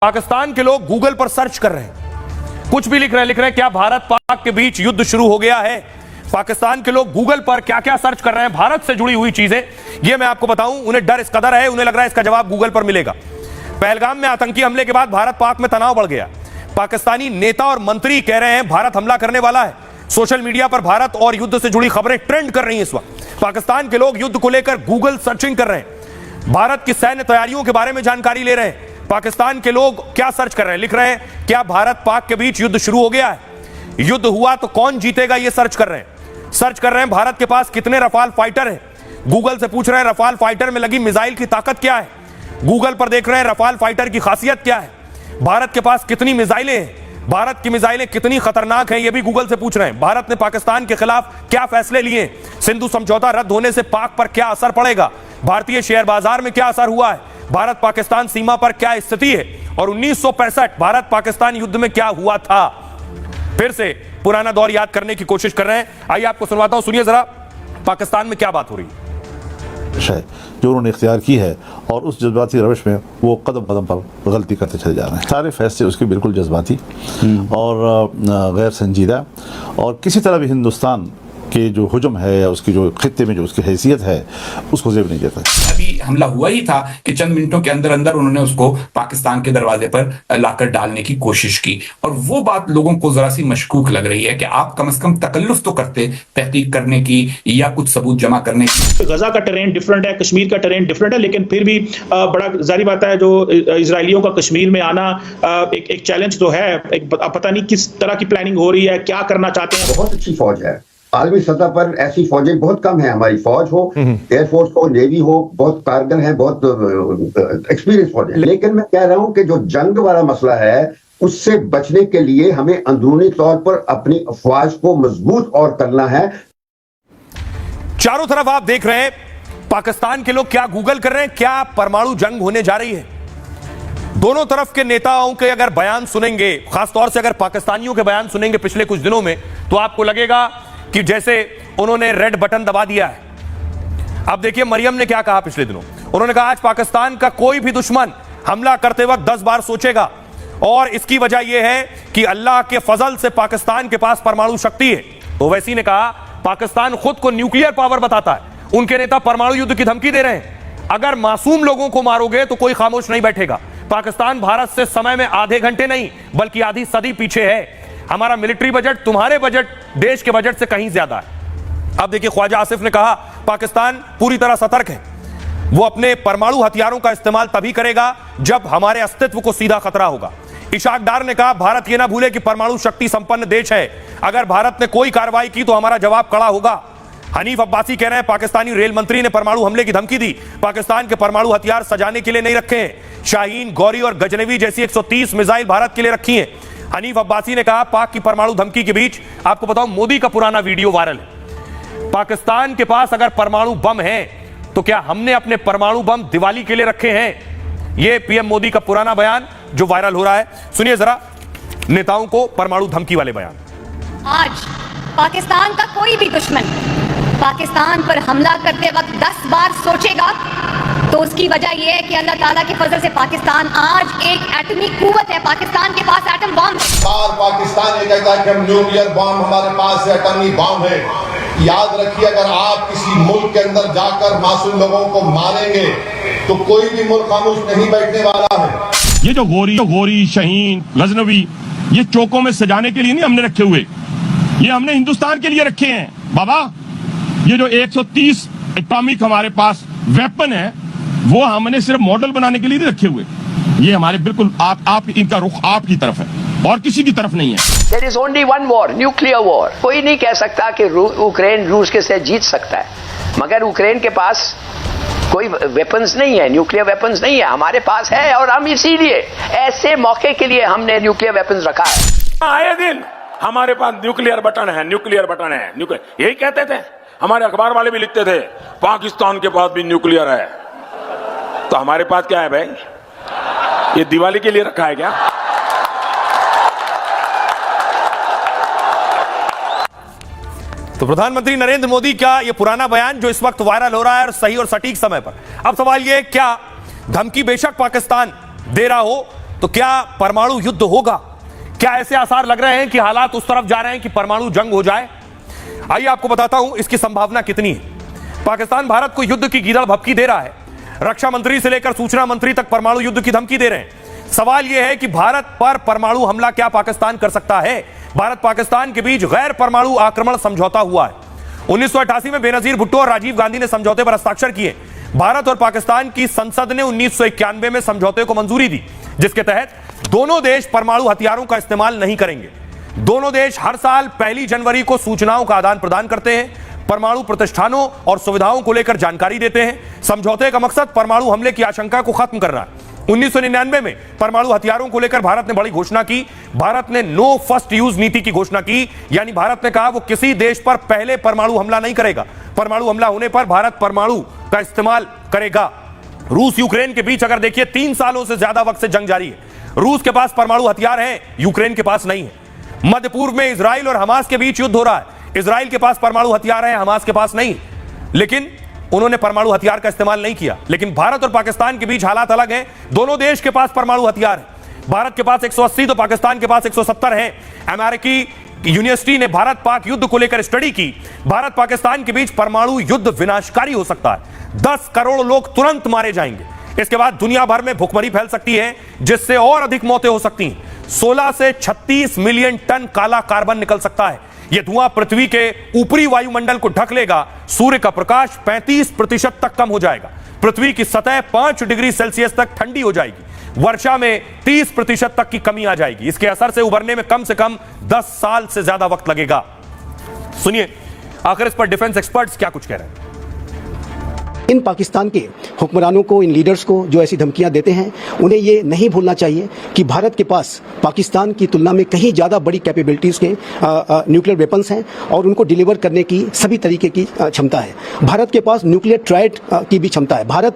पाकिस्तान के लोग गूगल पर सर्च कर रहे हैं, कुछ भी लिख रहे हैं क्या भारत पाक के बीच युद्ध शुरू हो गया है। पाकिस्तान के लोग गूगल पर क्या क्या सर्च कर रहे हैं भारत से जुड़ी हुई चीजें, ये मैं आपको बताऊं। उन्हें डर इस कदर है, उन्हें लग रहा है इसका जवाब गूगल पर मिलेगा। पहलगाम में आतंकी हमले के बाद भारत पाक में तनाव बढ़ गया। पाकिस्तानी नेता और मंत्री कह रहे हैं भारत हमला करने वाला है। सोशल मीडिया पर भारत और युद्ध से जुड़ी खबरें ट्रेंड कर रही हैं इस वक्त। पाकिस्तान के लोग युद्ध को लेकर गूगल सर्चिंग कर रहे हैं, भारत की सैन्य तैयारियों के बारे में जानकारी ले रहे हैं। पाकिस्तान के लोग क्या सर्च कर रहे हैं, लिख रहे हैं क्या भारत पाक के बीच युद्ध शुरू हो गया है, युद्ध हुआ तो कौन जीतेगा, ये सर्च कर रहे हैं। सर्च कर रहे हैं भारत के पास कितने रफाल फाइटर हैं, गूगल से पूछ रहे हैं रफाल फाइटर में लगी मिसाइल की ताकत क्या है, गूगल पर देख रहे हैं रफाल फाइटर की खासियत क्या है, भारत के पास कितनी मिसाइलें हैं, भारत की मिसाइलें कितनी खतरनाक हैं, यह भी गूगल से पूछ रहे हैं। भारत ने पाकिस्तान के खिलाफ क्या फैसले लिए, सिंधु समझौता रद्द होने से पाक पर क्या असर पड़ेगा, भारतीय शेयर बाजार में क्या असर हुआ है, भारत पाकिस्तान सीमा पर क्या स्थिति है, और 1965 भारत पाकिस्तान युद्ध में क्या हुआ था। फिर से पुराना दौर याद करने की कोशिश कर रहे हैं। आइए आपको सुनवाता हूं, सुनिए जरा पाकिस्तान में क्या बात हो रही है जो उन्होंने इख्तियार की है, और उस जज्बाती रवश में वो कदम कदम पर गलती करते चले जा रहे हैं। सारे फैसले उसके बिल्कुल जज्बाती और गैर संजीदा, और किसी तरह भी हिंदुस्तान के जो हुजम है या उसकी जो खित्ते में जो उसकी हैसियत है उसको जेब नहीं देता। अभी हमला हुआ ही था कि चंद मिनटों के अंदर अंदर उन्होंने उसको पाकिस्तान के दरवाजे पर लाकर डालने की कोशिश की, और वो बात लोगों को जरा सी मशकूक लग रही है कि आप कम से कम तकल्लुफ तो करते तहकीक करने की या कुछ सबूत जमा करने की। गजा का टेरेन डिफरेंट है, कश्मीर का टेरेन डिफरेंट है, लेकिन फिर भी बड़ा जारी बात है जो इजरायलियों का कश्मीर में आना एक चैलेंज तो है। पता नहीं किस तरह की प्लानिंग हो रही है, क्या करना चाहते हैं। बहुत अच्छी फौज है, आलमी सतह पर ऐसी फौजें बहुत कम है। हमारी फौज हो, एयरफोर्स हो, नेवी हो, बहुत कारगर है, बहुत एक्सपीरियंस फौज है। लेकिन मैं कह रहा हूं कि जो जंग वाला मसला है उससे बचने के लिए हमें अंदरूनी तौर पर अपनी अफवाज को मजबूत और करना है। चारों तरफ आप देख रहे हैं पाकिस्तान के लोग क्या गूगल कर रहे हैं, क्या परमाणु जंग होने जा रही है। दोनों तरफ के नेताओं के अगर बयान सुनेंगे, खासतौर से अगर पाकिस्तानियों के बयान सुनेंगे पिछले कुछ दिनों में, तो आपको लगेगा कि जैसे उन्होंने रेड बटन दबा दिया है। अब देखिए मरियम ने क्या कहा पिछले दिनों, उन्होंने कहा आज पाकिस्तान का कोई भी दुश्मन हमला करते वक्त 10 बार सोचेगा, और इसकी वजह यह है कि अल्लाह के फजल से पाकिस्तान के पास परमाणु शक्ति है। ओवैसी ने कहा पाकिस्तान खुद को न्यूक्लियर पावर बताता है, उनके नेता परमाणु युद्ध की धमकी दे रहे हैं। अगर मासूम लोगों को मारोगे तो कोई खामोश नहीं बैठेगा। पाकिस्तान भारत से समय में आधे घंटे नहीं बल्कि आधी सदी पीछे है। हमारा मिलिट्री बजट तुम्हारे बजट, देश के बजट से कहीं ज्यादा है। अब देखिए ख्वाजा आसिफ ने कहा पाकिस्तान पूरी तरह सतर्क है, वो अपने परमाणु हथियारों का इस्तेमाल तभी करेगा जब हमारे अस्तित्व को सीधा खतरा होगा। इशाक डार ने कहा भारत यह ना भूले कि परमाणु शक्ति संपन्न देश है, अगर भारत ने कोई कार्रवाई की तो हमारा जवाब कड़ा होगा। हनीफ अब्बासी कह रहे हैं पाकिस्तानी रेल मंत्री ने परमाणु हमले की धमकी दी, पाकिस्तान के परमाणु हथियार सजाने के लिए नहीं रखे हैं, शाहीन, गौरी और गजनवी जैसी 130 मिसाइल भारत के लिए रखी हैं। हनीफ अब्बासी ने कहा पाक की परमाणु धमकी के बीच आपको बताऊं मोदी का पुराना वीडियो वायरल है। पाकिस्तान के पास अगर परमाणु बम है तो क्या हमने अपने परमाणु बम दिवाली के लिए रखे हैं? यह पीएम मोदी का पुराना बयान जो वायरल हो रहा है। सुनिए जरा नेताओं को परमाणु धमकी वाले बयान। आज पाकिस्तान का कोई भी दुश्मन पाकिस्तान पर हमला करते वक्त 10 बार सोचेगा, तो उसकी वजह यह है कि अल्लाह ताला के फजल से पाकिस्तान आज एक एटमी कुव्वत है। पाकिस्तान के पास एटम बम है। पाकिस्तान ये कहता है कि हम न्यूक्लियर बम, हमारे पास एटमी बम है। याद रखिए अगर आप किसी मुल्क के अंदर जाकर मासूम लोगों को मारेंगे तो कोई भी मुल्क खामोश नहीं बैठने वाला है। ये जो गोरी, शाहीन, गजनवी, ये चौकों में सजाने के लिए नहीं हमने रखे हुए, ये हमने हिंदुस्तान के लिए रखे हैं बाबा। ये जो 130 एटॉमिक हमारे पास वेपन है वो हमने सिर्फ मॉडल बनाने के लिए नहीं रखे हुए। ये हमारे बिल्कुल आप इनका रुख आपकी तरफ है और किसी की तरफ नहीं है। There is only one war, nuclear war. कोई नहीं कह सकता कि यूक्रेन रूस के साथ जीत सकता है, मगर यूक्रेन के पास कोई वेपन्स नहीं है, न्यूक्लियर वेपन्स नहीं है, हमारे पास है, और हम इसीलिए ऐसे मौके के लिए हमने न्यूक्लियर वेपन्स रखा है। आए दिन हमारे पास न्यूक्लियर बटन है, न्यूक्लियर बटन है, न्यूक्लियर, यही कहते थे हमारे अखबार वाले भी लिखते थे पाकिस्तान के पास भी न्यूक्लियर है। तो हमारे पास क्या है भाई, ये दिवाली के लिए रखा है क्या? तो प्रधानमंत्री नरेंद्र मोदी का यह पुराना बयान जो इस वक्त वायरल हो रहा है, सही और सटीक समय पर। अब सवाल यह क्या धमकी बेशक पाकिस्तान दे रहा हो, तो क्या परमाणु युद्ध होगा? क्या ऐसे आसार लग रहे हैं कि हालात उस तरफ जा रहे हैं कि परमाणु जंग हो जाए? आइए आपको बताता हूं इसकी संभावना कितनी है। पाकिस्तान भारत को युद्ध की गीदड़ भभकी दे रहा है। रक्षा मंत्री से लेकर सूचना मंत्री तक परमाणु युद्ध की धमकी दे रहे हैं। सवाल यह है कि भारत पर परमाणु हमला क्या पाकिस्तान कर सकता है? भारत पाकिस्तान के बीच गैर परमाणु आक्रमण समझौता हुआ है। 1988 में बेनजीर भुट्टो और राजीव गांधी ने समझौते पर हस्ताक्षर किए। भारत और पाकिस्तान की संसद ने 1991 में समझौते को मंजूरी दी, जिसके तहत दोनों देश परमाणु हथियारों का इस्तेमाल नहीं करेंगे। दोनों देश हर साल 1 जनवरी को सूचनाओं का आदान प्रदान करते हैं, परमाणु प्रतिष्ठानों और सुविधाओं को लेकर जानकारी देते हैं। समझौते का मकसद परमाणु हमले की आशंका को खत्म करना है। 1999 में परमाणु हथियारों को लेकर भारत ने बड़ी घोषणा की। भारत ने नो फर्स्ट यूज नीति की घोषणा की, यानी भारत ने कहा वो किसी देश पर पहले परमाणु हमला नहीं करेगा। परमाणु हमला होने पर भारत परमाणु का इस्तेमाल करेगा। रूस यूक्रेन के बीच अगर देखिए 3 सालों से ज्यादा वक्त से जंग जारी है। रूस के पास परमाणु हथियार है, यूक्रेन के पास नहीं है। मध्य पूर्व में इजराइल और हमास के बीच युद्ध हो रहा है। इजराइल के पास परमाणु हथियार है, हमास के पास नहीं, लेकिन उन्होंने परमाणु हथियार का इस्तेमाल नहीं किया। लेकिन भारत और पाकिस्तान के बीच हालात अलग हैं। दोनों देश के पास परमाणु हथियार है। भारत के पास 180 तो पाकिस्तान के पास 170 है। अमेरिकी यूनिवर्सिटी ने भारत पाक युद्ध को लेकर स्टडी की। भारत पाकिस्तान के बीच परमाणु युद्ध विनाशकारी हो सकता है। 10 करोड़ लोग तुरंत मारे जाएंगे। इसके बाद दुनिया भर में भुखमरी फैल सकती है, जिससे और अधिक मौतें हो सकती हैं। 16 से 36 मिलियन टन काला कार्बन निकल सकता है। यह धुआं पृथ्वी के ऊपरी वायुमंडल को ढक लेगा। सूर्य का प्रकाश 35% तक कम हो जाएगा। पृथ्वी की सतह 5 डिग्री सेल्सियस तक ठंडी हो जाएगी। वर्षा में 30% तक की कमी आ जाएगी। इसके असर से उबरने में कम से कम 10 साल से ज्यादा वक्त लगेगा। सुनिए आखिर इस पर डिफेंस एक्सपर्ट्स क्या कुछ कह रहे हैं। इन पाकिस्तान के हुक्मरानों को, इन लीडर्स को जो ऐसी धमकियां देते हैं, उन्हें ये नहीं भूलना चाहिए कि भारत के पास पाकिस्तान की तुलना में कहीं ज़्यादा बड़ी कैपेबिलिटीज़ के न्यूक्लियर वेपन्स हैं और उनको डिलीवर करने की सभी तरीके की क्षमता है। भारत के पास न्यूक्लियर ट्रायड की भी क्षमता है। भारत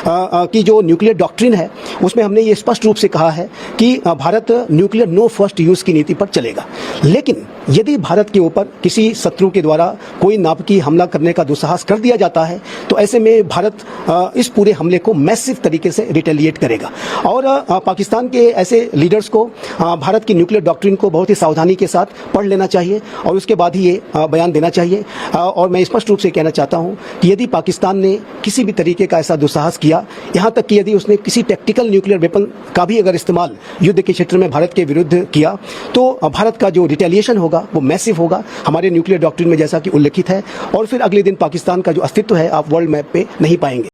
की जो न्यूक्लियर डॉक्ट्रिन है उसमें हमने ये स्पष्ट रूप से कहा है कि Bharat nuclear no first use की नीति पर चलेगा। लेकिन यदि भारत के ऊपर किसी शत्रु के द्वारा कोई नापाकी हमला करने का दुस्साहस कर दिया जाता है तो ऐसे में भारत इस पूरे हमले को मैसिव तरीके से रिटेलिएट करेगा। और पाकिस्तान के ऐसे लीडर्स को भारत की न्यूक्लियर डॉक्ट्रिन को बहुत ही सावधानी के साथ पढ़ लेना चाहिए और उसके बाद ही ये बयान देना चाहिए। और मैं स्पष्ट रूप से कहना चाहता हूं कि यदि पाकिस्तान ने किसी भी तरीके का ऐसा दुस्साहस किया, यहां तक कि यदि उसने किसी टैक्टिकल न्यूक्लियर वेपन का भी अगर इस्तेमाल युद्ध के क्षेत्र में भारत के विरुद्ध किया, तो भारत का जो रिटेलिएशन होगा वो मैसिव होगा, हमारे न्यूक्लियर डॉक्ट्रिन में जैसा कि उल्लेखित है। और फिर अगले दिन पाकिस्तान का जो अस्तित्व है आप वर्ल्ड मैप पे नहीं पाएंगे।